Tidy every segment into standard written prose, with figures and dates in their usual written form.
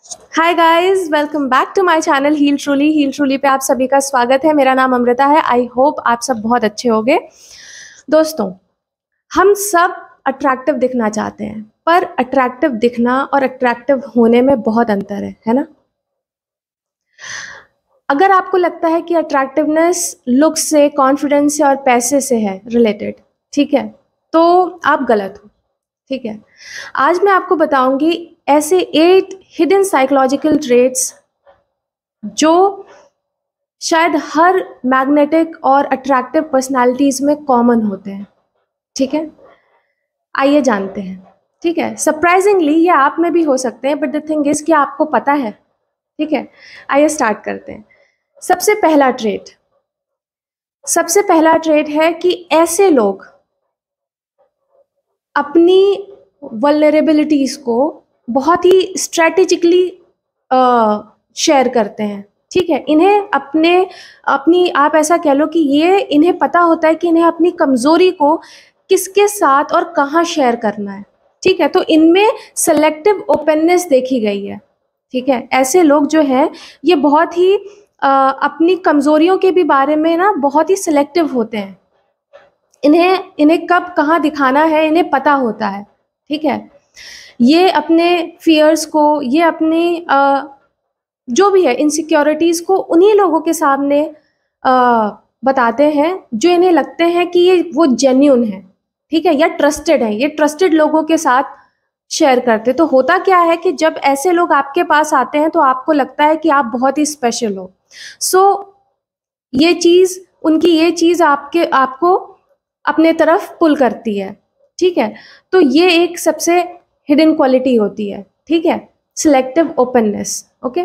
Hi guys, welcome back to my channel हील ट्रूली पे आप सभी का स्वागत है। मेरा नाम अमृता है। आई होप आप सब बहुत अच्छे होंगे। दोस्तों, हम सब अट्रैक्टिव दिखना चाहते हैं, पर अट्रैक्टिव दिखना और अट्रैक्टिव होने में बहुत अंतर है ना। अगर आपको लगता है कि अट्रैक्टिवनेस लुक से, कॉन्फिडेंस से और पैसे से है रिलेटेड, ठीक है, तो आप गलत हो। ठीक है, आज मैं आपको बताऊंगी ऐसे 8 हिडन साइकोलॉजिकल ट्रेट्स जो शायद हर मैग्नेटिक और अट्रैक्टिव पर्सनालिटीज में कॉमन होते हैं। ठीक है, आइए जानते हैं। ठीक है, सरप्राइजिंगली ये आप में भी हो सकते हैं, बट द थिंग इज कि आपको पता है। ठीक है, आइए स्टार्ट करते हैं। सबसे पहला ट्रेट है कि ऐसे लोग अपनी वल्नरेबिलिटीज को बहुत ही स्ट्रेटेजिकली शेयर करते हैं। ठीक है, इन्हें अपनी आप ऐसा कह लो कि ये इन्हें पता होता है कि इन्हें अपनी कमजोरी को किसके साथ और कहाँ शेयर करना है। ठीक है, तो इनमें सेलेक्टिव ओपननेस देखी गई है। ठीक है, ऐसे लोग जो हैं ये बहुत ही अपनी कमजोरियों के भी बारे में ना बहुत ही सिलेक्टिव होते हैं। इन्हें कब कहाँ दिखाना है इन्हें पता होता है। ठीक है, ये अपने फियर्स को, ये अपनी जो भी है इनसिक्योरिटीज़ को उन्हीं लोगों के सामने बताते हैं जो इन्हें लगते हैं कि ये वो जेन्यून है। ठीक है, या ट्रस्टेड है, ये ट्रस्टेड लोगों के साथ शेयर करते। तो होता क्या है कि जब ऐसे लोग आपके पास आते हैं तो आपको लगता है कि आप बहुत ही स्पेशल हो। सो उनकी ये चीज़ आपको अपने तरफ पुल करती है। ठीक है, तो ये एक सबसे हिडन क्वालिटी होती है। ठीक है, सिलेक्टिव ओपननेस। ओके,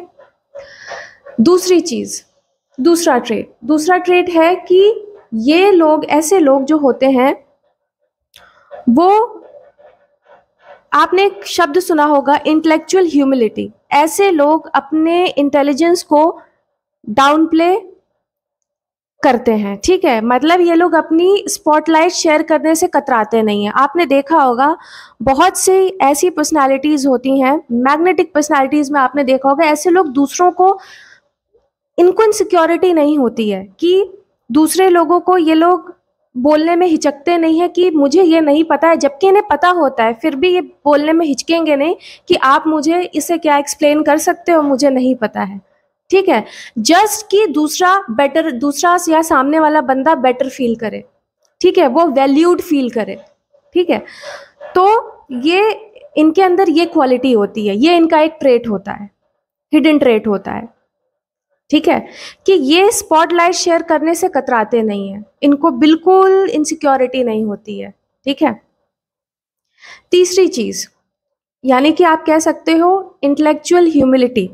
दूसरा ट्रेट है कि ऐसे लोग जो होते हैं वो, आपने एक शब्द सुना होगा इंटेलेक्चुअल ह्यूमिलिटी। ऐसे लोग अपने इंटेलिजेंस को डाउन प्ले करते हैं। ठीक है, मतलब ये लोग अपनी स्पॉटलाइट शेयर करने से कतराते नहीं हैं। आपने देखा होगा बहुत सी ऐसी पर्सनालिटीज होती हैं, मैग्नेटिक पर्सनालिटीज में आपने देखा होगा ऐसे लोग दूसरों को, इनको इनसिक्योरिटी नहीं होती है कि दूसरे लोगों को ये लोग बोलने में हिचकते नहीं है कि मुझे ये नहीं पता है, जबकि इन्हें पता होता है, फिर भी ये बोलने में हिचकेंगे नहीं कि आप मुझे इसे क्या एक्सप्लेन कर सकते हो, मुझे नहीं पता है। ठीक है, जस्ट कि दूसरा या सामने वाला बंदा बेटर फील करे। ठीक है, वो वैल्यूड फील करे। ठीक है, तो ये इनके अंदर ये क्वालिटी होती है, ये इनका एक ट्रेट होता है, हिडन ट्रेट होता है। ठीक है, कि ये स्पॉटलाइट शेयर करने से कतराते नहीं है, इनको बिल्कुल इनसिक्योरिटी नहीं होती है। ठीक है, तीसरी चीज यानी कि आप कह सकते हो इंटेलेक्चुअल ह्यूमिलिटी।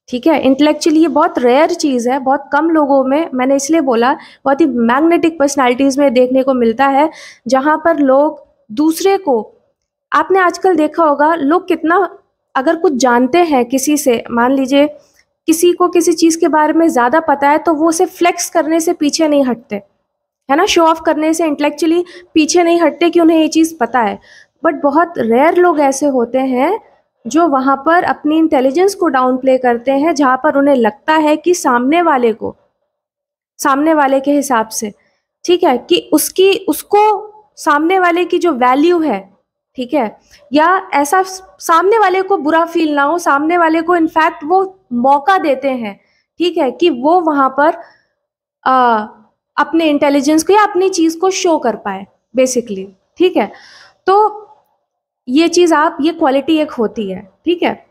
ठीक है, इंटेलेक्चुअली ये बहुत रेयर चीज़ है, बहुत कम लोगों में, मैंने इसलिए बोला बहुत ही मैग्नेटिक पर्सनालिटीज़ में देखने को मिलता है, जहाँ पर लोग दूसरे को, आपने आजकल देखा होगा लोग कितना, अगर कुछ जानते हैं किसी से, मान लीजिए किसी को किसी चीज़ के बारे में ज़्यादा पता है तो वो उसे फ्लेक्स करने से पीछे नहीं हटते, है ना, शो ऑफ करने से इंटेलेक्चुअली पीछे नहीं हटते कि उन्हें ये चीज़ पता है। बट बहुत रेयर लोग ऐसे होते हैं जो वहाँ पर अपनी इंटेलिजेंस को डाउन प्ले करते हैं, जहाँ पर उन्हें लगता है कि सामने वाले के हिसाब से, ठीक है, कि उसको सामने वाले की जो वैल्यू है, ठीक है, या ऐसा सामने वाले को बुरा फील ना हो, सामने वाले को इनफैक्ट वो मौका देते हैं, ठीक है, कि वो वहाँ पर अपने इंटेलिजेंस को या अपनी चीज़ को शो कर पाए बेसिकली। ठीक है, तो ये चीज़ ये क्वालिटी एक होती है। ठीक है,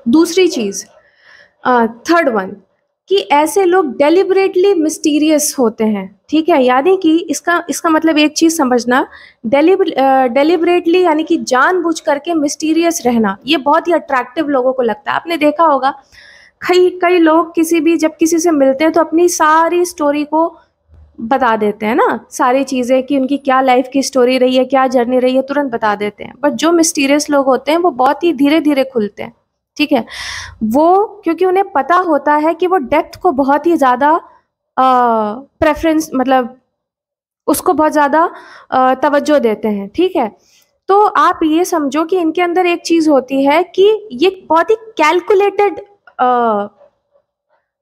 दूसरी चीज़, थर्ड वन, कि ऐसे लोग डेलिबरेटली मिस्टीरियस होते हैं। ठीक है, यानी कि इसका मतलब एक चीज़ समझना, डेलिबरेटली यानी कि जानबूझ करके मिस्टीरियस रहना, ये बहुत ही अट्रैक्टिव लोगों को लगता है। आपने देखा होगा कई लोग जब किसी से मिलते हैं तो अपनी सारी स्टोरी को बता देते हैं ना, सारी चीज़ें कि उनकी क्या लाइफ की स्टोरी रही है, क्या जर्नी रही है, तुरंत बता देते हैं। बट जो मिस्टीरियस लोग होते हैं वो बहुत ही धीरे धीरे खुलते हैं। ठीक है, वो क्योंकि उन्हें पता होता है कि वो डेप्थ को बहुत ही ज़्यादा प्रेफरेंस, मतलब उसको बहुत ज़्यादा तवज्जो देते हैं। ठीक है, तो आप ये समझो कि इनके अंदर एक चीज होती है कि ये बहुत ही कैलकुलेटेड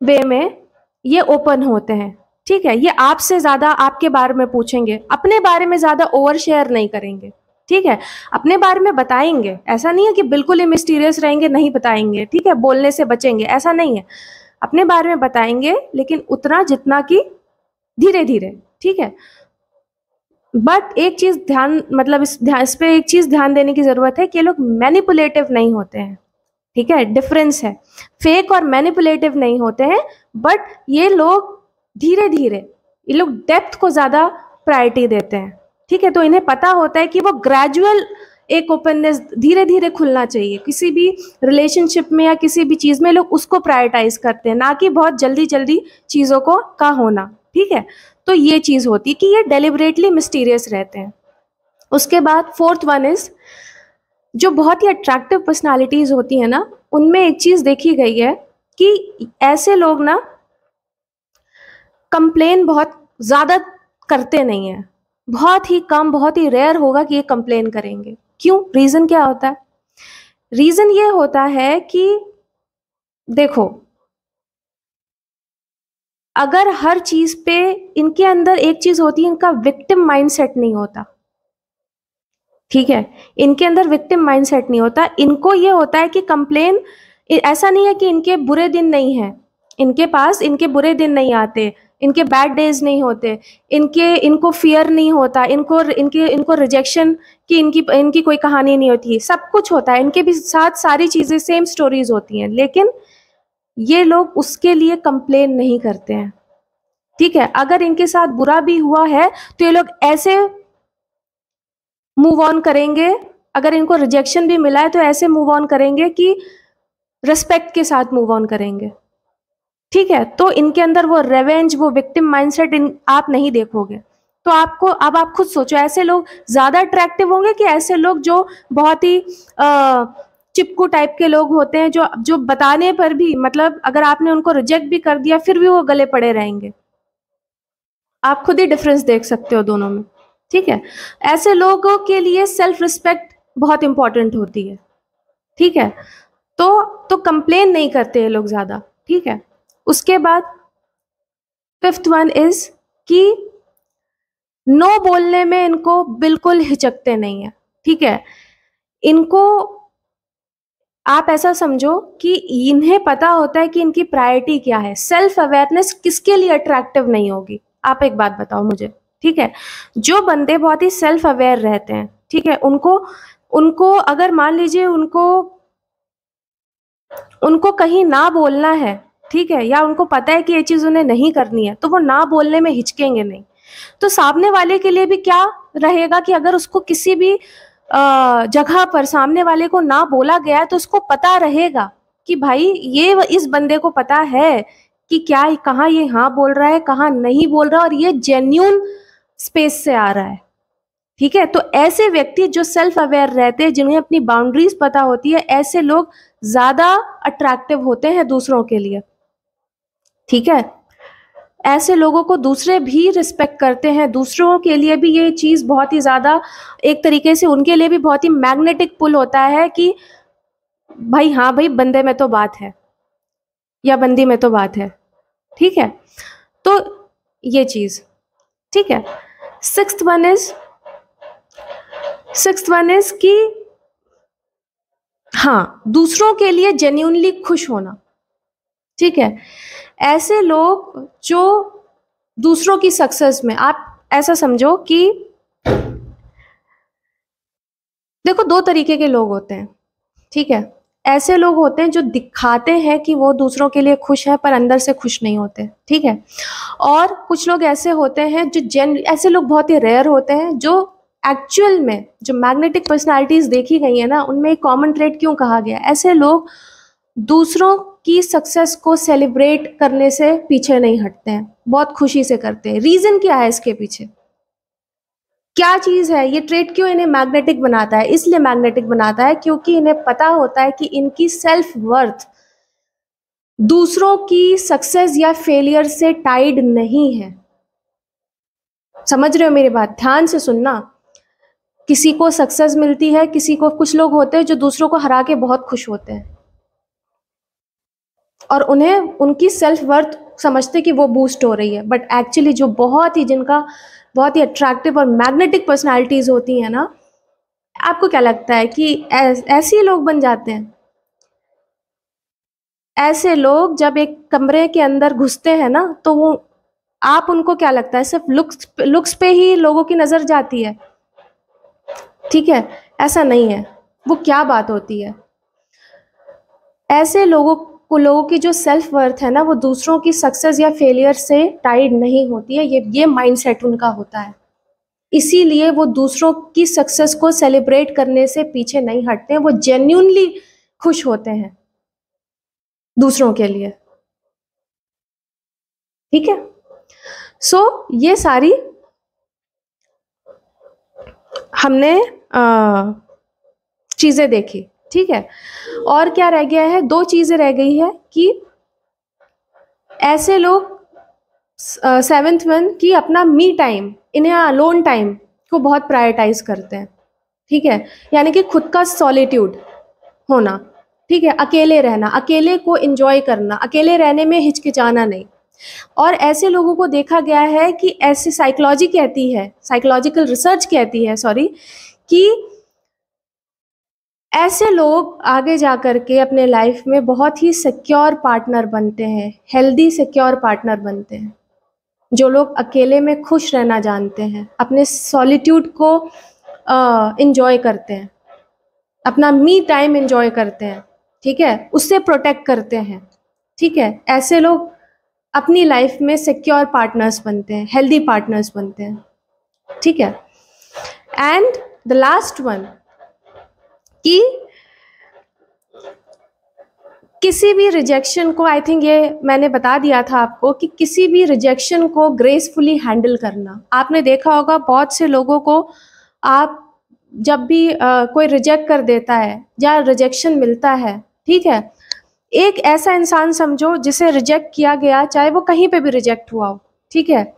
वे में ये ओपन होते हैं, ठीक है। ये आपसे ज्यादा आपके बारे में पूछेंगे, अपने बारे में ज्यादा ओवर शेयर नहीं करेंगे, ठीक है। अपने बारे में बताएंगे, ऐसा नहीं है कि बिल्कुल ही मिस्टीरियस रहेंगे, नहीं बताएंगे, ठीक है, बोलने से बचेंगे, ऐसा नहीं है। अपने बारे में बताएंगे, लेकिन उतना जितना कि धीरे धीरे, ठीक है। बट एक चीज ध्यान, मतलब इस पे एक चीज ध्यान देने की जरूरत है कि ये लोग मैनिपुलेटिव नहीं होते हैं, ठीक है। डिफरेंस है, फेक और मैनिपुलेटिव नहीं होते हैं, बट ये लोग धीरे धीरे, ये लोग डेप्थ को ज्यादा प्रायोरिटी देते हैं, ठीक है। तो इन्हें पता होता है कि वो ग्रेजुअल एक ओपननेस, धीरे धीरे खुलना चाहिए किसी भी रिलेशनशिप में या किसी भी चीज में, लोग उसको प्रायोरिटाइज करते हैं, ना कि बहुत जल्दी जल्दी चीजों को का होना, ठीक है। तो ये चीज होती है कि ये डेलिबरेटली मिस्टीरियस रहते हैं। उसके बाद फोर्थ वन इज, जो बहुत ही अट्रैक्टिव पर्सनालिटीज होती है ना, उनमें एक चीज देखी गई है कि ऐसे लोग ना कंप्लेन बहुत ज्यादा करते नहीं है, बहुत ही कम, बहुत ही रेयर होगा कि ये कंप्लेन करेंगे। क्यों? रीजन क्या होता है? रीजन ये होता है कि देखो, अगर हर चीज पे इनके अंदर एक चीज होती है, इनका विक्टिम माइंडसेट नहीं होता, ठीक है। इनके अंदर विक्टिम माइंडसेट नहीं होता। इनको ये होता है कि कंप्लेन, ऐसा नहीं है कि इनके बुरे दिन नहीं है, इनके पास इनके बुरे दिन नहीं आते, इनके बैड डेज नहीं होते, इनको फियर नहीं होता, इनको रिजेक्शन की इनकी कोई कहानी नहीं होती, सब कुछ होता है, इनके भी साथ सारी चीजें, सेम स्टोरीज होती हैं, लेकिन ये लोग उसके लिए कंप्लेन नहीं करते हैं, ठीक है। अगर इनके साथ बुरा भी हुआ है तो ये लोग ऐसे मूव ऑन करेंगे, अगर इनको रिजेक्शन भी मिला है तो ऐसे मूव ऑन करेंगे कि रिस्पेक्ट के साथ मूव ऑन करेंगे, ठीक है। तो इनके अंदर वो रेवेंज, वो विक्टिम माइंडसेट आप नहीं देखोगे। तो आपको, अब आप खुद सोचो, ऐसे लोग ज्यादा अट्रैक्टिव होंगे कि ऐसे लोग जो बहुत ही चिपकू टाइप के लोग होते हैं, जो बताने पर भी, मतलब अगर आपने उनको रिजेक्ट भी कर दिया फिर भी वो गले पड़े रहेंगे। आप खुद ही डिफरेंस देख सकते हो दोनों में, ठीक है। ऐसे लोगों के लिए सेल्फ रिस्पेक्ट बहुत इंपॉर्टेंट होती है, ठीक है। तो कंप्लेन नहीं करते ये लोग ज्यादा, ठीक है। उसके बाद फिफ्थ वन इज कि नो बोलने में इनको बिल्कुल हिचकते नहीं है, ठीक है। इनको, आप ऐसा समझो कि इन्हें पता होता है कि इनकी प्रायोरिटी क्या है। सेल्फ अवेयरनेस किसके लिए अट्रैक्टिव नहीं होगी? आप एक बात बताओ मुझे, ठीक है। जो बंदे बहुत ही सेल्फ अवेयर रहते हैं, ठीक है, उनको अगर मान लीजिए उनको कहीं ना बोलना है, ठीक है, या उनको पता है कि ये चीज उन्हें नहीं करनी है, तो वो ना बोलने में हिचकेंगे नहीं। तो सामने वाले के लिए भी क्या रहेगा कि अगर उसको किसी भी जगह पर सामने वाले को ना बोला गया है, तो उसको पता रहेगा कि भाई ये इस बंदे को पता है कि क्या, कहाँ ये हाँ बोल रहा है, कहाँ नहीं बोल रहा, और ये जेन्यून स्पेस से आ रहा है, ठीक है। तो ऐसे व्यक्ति जो सेल्फ अवेयर रहते हैं, जिन्हें अपनी बाउंड्रीज पता होती है, ऐसे लोग ज्यादा अट्रैक्टिव होते हैं दूसरों के लिए, ठीक है। ऐसे लोगों को दूसरे भी रिस्पेक्ट करते हैं, दूसरों के लिए भी ये चीज बहुत ही ज्यादा, एक तरीके से उनके लिए भी बहुत ही मैग्नेटिक पुल होता है कि भाई हाँ भाई, बंदे में तो बात है या बंदी में तो बात है, ठीक है। तो ये चीज, ठीक है। सिक्स्थ वन इज कि हाँ, दूसरों के लिए जेन्यूनली खुश होना, ठीक है। ऐसे लोग जो दूसरों की सक्सेस में, आप ऐसा समझो कि देखो, दो तरीके के लोग होते हैं, ठीक है। ऐसे लोग होते हैं जो दिखाते हैं कि वो दूसरों के लिए खुश है, पर अंदर से खुश नहीं होते, ठीक है। और कुछ लोग ऐसे होते हैं जो ऐसे लोग बहुत ही रेयर होते हैं, जो एक्चुअल में जो मैग्नेटिक पर्सनालिटीज देखी गई है ना, उनमें एक कॉमन ट्रेड क्यों कहा गया, ऐसे लोग दूसरों की सक्सेस को सेलिब्रेट करने से पीछे नहीं हटते हैं, बहुत खुशी से करते हैं। रीजन क्या है इसके पीछे? क्या चीज है ये ट्रेट, क्यों इन्हें मैग्नेटिक बनाता है? इसलिए मैग्नेटिक बनाता है क्योंकि इन्हें पता होता है कि इनकी सेल्फ वर्थ दूसरों की सक्सेस या फेलियर से टाइड नहीं है। समझ रहे हो मेरी बात? ध्यान से सुनना, किसी को सक्सेस मिलती है, किसी को, कुछ लोग होते हैं जो दूसरों को हरा के बहुत खुश होते हैं और उन्हें उनकी सेल्फ वर्थ समझते कि वो बूस्ट हो रही है, बट एक्चुअली जो बहुत ही, जिनका बहुत ही अट्रैक्टिव और मैग्नेटिक पर्सनालिटीज होती हैं ना, आपको क्या लगता है कि ऐसे ही लोग बन जाते हैं? ऐसे लोग जब एक कमरे के अंदर घुसते हैं ना, तो वो, आप उनको क्या लगता है, सिर्फ लुक्स पे ही लोगों की नजर जाती है? ठीक है, ऐसा नहीं है। वो क्या बात होती है, ऐसे लोगों की जो सेल्फ वर्थ है ना, वो दूसरों की सक्सेस या फेलियर से टाइड नहीं होती है। ये माइंडसेट उनका होता है, इसीलिए वो दूसरों की सक्सेस को सेलिब्रेट करने से पीछे नहीं हटते हैं। वो जेन्युइनली खुश होते हैं दूसरों के लिए। ठीक है, सो ये सारी हमने चीजें देखी। ठीक है, और क्या रह गया है? 2 चीजें रह गई है कि ऐसे लोग 7th वन की अपना मी टाइम, इन्हें अलोन टाइम को बहुत प्रायोरिटाइज करते हैं। ठीक है, यानी कि खुद का सॉलिट्यूड होना। ठीक है, अकेले रहना, अकेले को एंजॉय करना, अकेले रहने में हिचकिचाना नहीं। और ऐसे लोगों को देखा गया है कि ऐसे साइकोलॉजी कहती है, साइकोलॉजिकल रिसर्च कहती है, सॉरी, कि ऐसे लोग आगे जा कर के अपने लाइफ में बहुत ही सिक्योर पार्टनर बनते हैं, हेल्दी सिक्योर पार्टनर बनते हैं। जो लोग अकेले में खुश रहना जानते हैं, अपने सॉलिट्यूड को एंजॉय करते हैं, अपना मी टाइम एंजॉय करते हैं, ठीक है, उससे प्रोटेक्ट करते हैं। ठीक है, ऐसे लोग अपनी लाइफ में सिक्योर पार्टनर्स बनते हैं, हेल्दी पार्टनर्स बनते हैं। ठीक है, एंड द लास्ट वन, कि किसी भी रिजेक्शन को, आई थिंक ये मैंने बता दिया था आपको, कि किसी भी रिजेक्शन को ग्रेसफुली हैंडल करना। आपने देखा होगा बहुत से लोगों को, आप जब भी कोई रिजेक्ट कर देता है या रिजेक्शन मिलता है, ठीक है, एक ऐसा इंसान समझो जिसे रिजेक्ट किया गया, चाहे वो कहीं पे भी रिजेक्ट हुआ हो, ठीक है,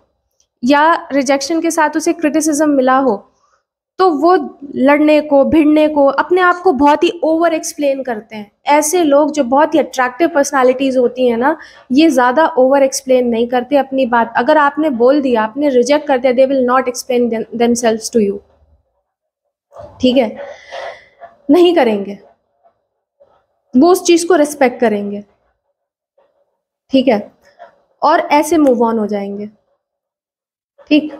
या रिजेक्शन के साथ उसे क्रिटिसिज्म मिला हो, तो वो लड़ने को, भिड़ने को, अपने आप को बहुत ही ओवर एक्सप्लेन करते हैं। ऐसे लोग जो बहुत ही अट्रैक्टिव पर्सनालिटीज होती हैं ना, ये ज़्यादा ओवर एक्सप्लेन नहीं करते अपनी बात। अगर आपने बोल दिया, आपने रिजेक्ट कर दिया, they will not explain themselves to you. ठीक है, नहीं करेंगे, वो उस चीज़ को रिस्पेक्ट करेंगे। ठीक है, और ऐसे मूव ऑन हो जाएंगे। ठीक,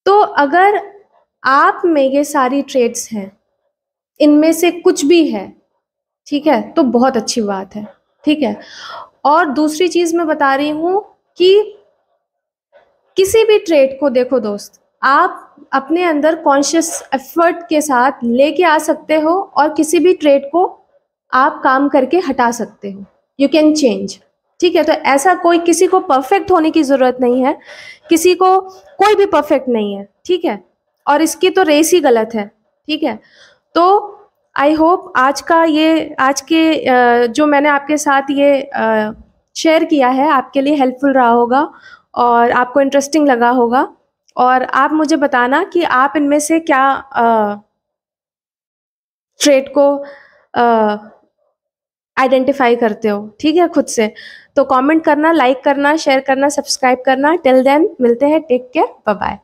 तो अगर आप में ये सारी ट्रेड्स हैं, इनमें से कुछ भी है, ठीक है, तो बहुत अच्छी बात है। ठीक है, और दूसरी चीज मैं बता रही हूं कि किसी भी ट्रेड को देखो दोस्त, आप अपने अंदर कॉन्शियस एफर्ट के साथ लेके आ सकते हो और किसी भी ट्रेड को आप काम करके हटा सकते हो। You can change. ठीक है, तो ऐसा कोई, किसी को परफेक्ट होने की जरूरत नहीं है, किसी को कोई भी परफेक्ट नहीं है। ठीक है, और इसकी तो रेस ही गलत है। ठीक है, तो आई होप आज के जो मैंने आपके साथ ये शेयर किया है, आपके लिए हेल्पफुल रहा होगा और आपको इंटरेस्टिंग लगा होगा। और आप मुझे बताना कि आप इनमें से क्या ट्रेड को आइडेंटिफाई करते हो। ठीक है, खुद से। तो कमेंट करना, लाइक करना, शेयर करना, सब्सक्राइब करना। टिल देन मिलते हैं, टेक केयर, बाय बाय।